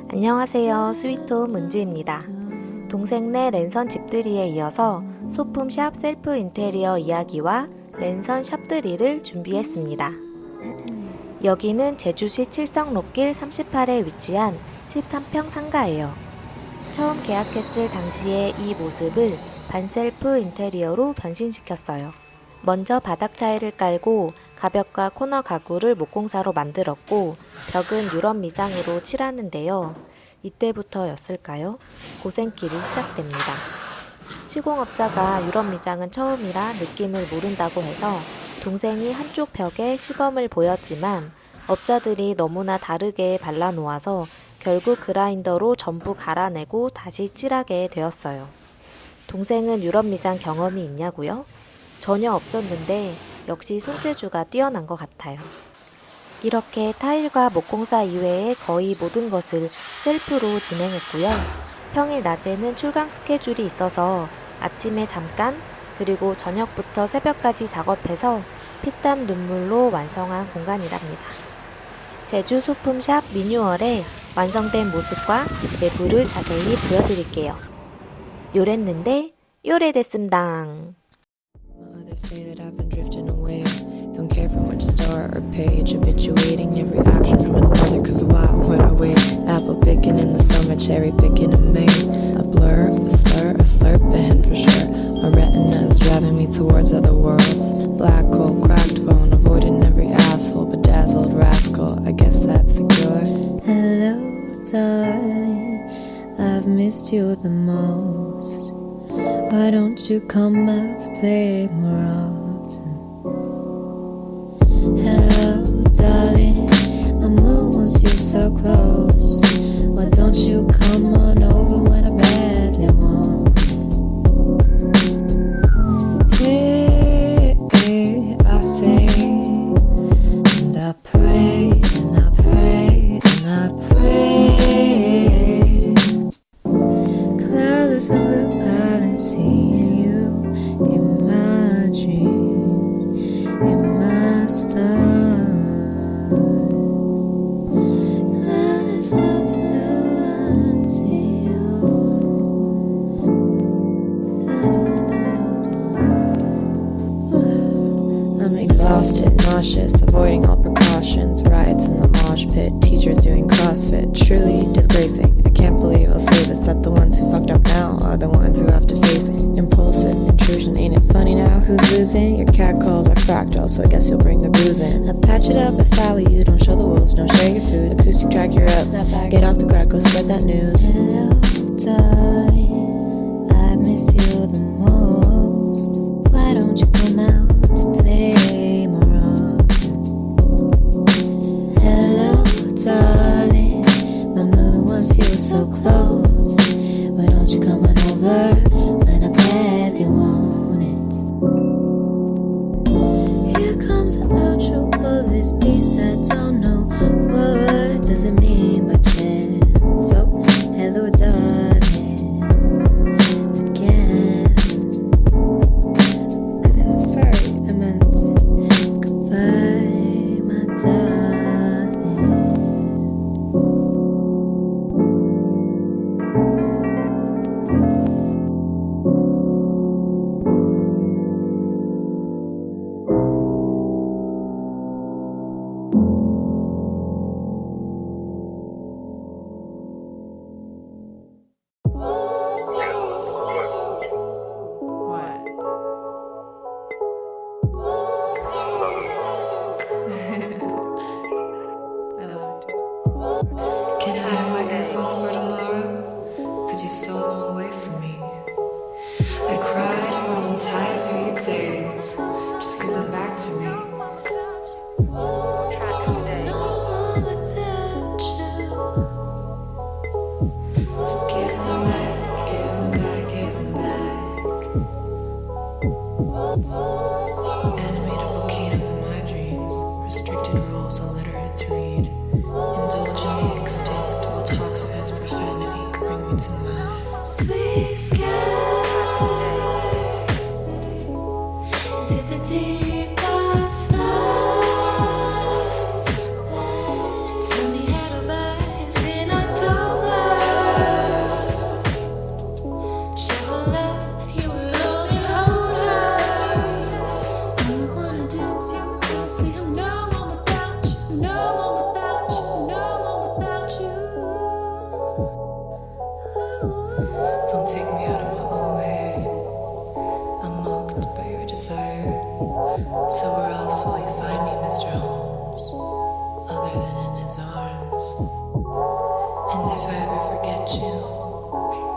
안녕하세요. 스위트홈 은지입니다. 동생네 랜선집들이에 이어서 소품샵 셀프인테리어 이야기와 랜선샵들이를 준비했습니다. 여기는 제주시 칠성로길 38에 위치한 13평 상가예요. 처음 계약했을 당시에 이 모습을 반셀프 인테리어로 변신시켰어요. 먼저 바닥 타일을 깔고 가벽과 코너 가구를 목공사로 만들었고 벽은 유럽미장으로 칠하는데요. 이때부터였을까요? 고생길이 시작됩니다. 시공업자가 유럽미장은 처음이라 느낌을 모른다고 해서 동생이 한쪽 벽에 시범을 보였지만 업자들이 너무나 다르게 발라놓아서 결국 그라인더로 전부 갈아내고 다시 칠하게 되었어요. 동생은 유럽미장 경험이 있냐고요? 전혀 없었는데 역시 손재주가 뛰어난 것 같아요. 이렇게 타일과 목공사 이외의 거의 모든 것을 셀프로 진행했고요. 평일 낮에는 출강 스케줄이 있어서 아침에 잠깐 그리고 저녁부터 새벽까지 작업해서 피땀 눈물로 완성한 공간이랍니다. 제주 소품샵 리뉴얼의 완성된 모습과 내부를 자세히 보여드릴게요. 요랬는데 요래됐음당. Others say that I've been drifting away. Don't care from which star or page, habituating every action from another. Cause why would I wait? Apple picking in the summer, cherry picking in May. A blur, a slur, a slurp, a hint for sure. My retina is driving me towards other worlds. Black hole, cracked phone, avoiding every asshole, bedazzled rascal. I guess that's the cure. Hello, darling, I've missed you the most. Why don't you come out to play more often? Hello, darling, my mood wants you so close. Why don't you come on over when I badly want? Hey, hey, I say, and I pray, and I pray, and I pray. Cloudless and blue, I've been seeing you in my dreams, in my stars. Cloudless and blue, I see you. I'm exhausted, nauseous, avoiding all precautions. Riots in the mosh pit, teachers doing CrossFit. Truly disgracing. I can't believe I'll say this, that the ones who fucked up now are the ones who have to face it. Impulsive intrusion, ain't it funny now? Who's losing? Your cat calls are fractal, so I guess you'll bring the booze in. I'll patch it up if I were you. Don't show the wolves, don't share your food. Acoustic track, you're up. Get off the crack, go spread that news. Hello, darling, I miss you the most. Why don't you come out to play more often? Hello, darling, my mood wants you so close. Why don't you come on over when I badly want it? Here comes the outro of this piece. I don't know what does it mean by chance. So, hello, darling, again. Sorry, I meant goodbye, my darling. Can I have my earphones for tomorrow? Cause you stole them away from me. I cried for an entire 3 days. Just give them back to me. No one without you. So give them back, give them back, give them back. Animated volcanoes in my dreams. Restricted rules, illiterate to read. Indulge in the extinct while toxic as profanity. Bring me to my sweet sky. Into the deep I fly. Tell me how to buy. It's in October. No one without you, no one without you. Don't take me out of my own head. I'm mocked by your desire. So where else will you find me, Mr. Holmes, other than in his arms? And if I ever forget you,